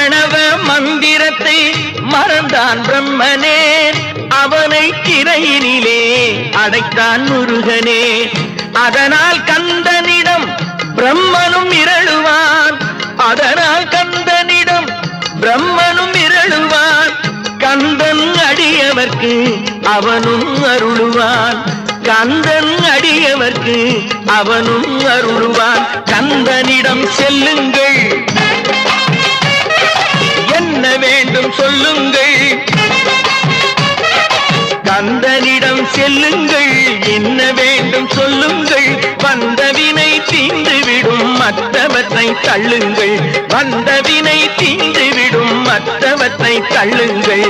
பிரணவ மந்திரத்தை மறந்தான் பிரம்மனே, அவனை திரையினிலே அடைத்தான் முருகனே. அதனால் கந்தனிடம் பிரம்மனும் இரளுவான், அதனால் கந்தனிடம் பிரம்மனும் இரளுவான். கந்தன் அடியவர்க்கு அவனும் அருளுவான், கந்தன் அடியவர்க்கு அவனும் அருளுவான். கந்தனிடம் செல்லுங்கள், என்ன வேண்டும் சொல்லுங்கள். கந்தனிடம் செல்லுங்கள், என்ன வேண்டும் சொல்லுங்கள். வந்தவினை தீந்துவிடும் மற்றவற்றை தள்ளுங்கள், வந்தவினை தீந்துவிடும் மற்றவற்றை தள்ளுங்கள்.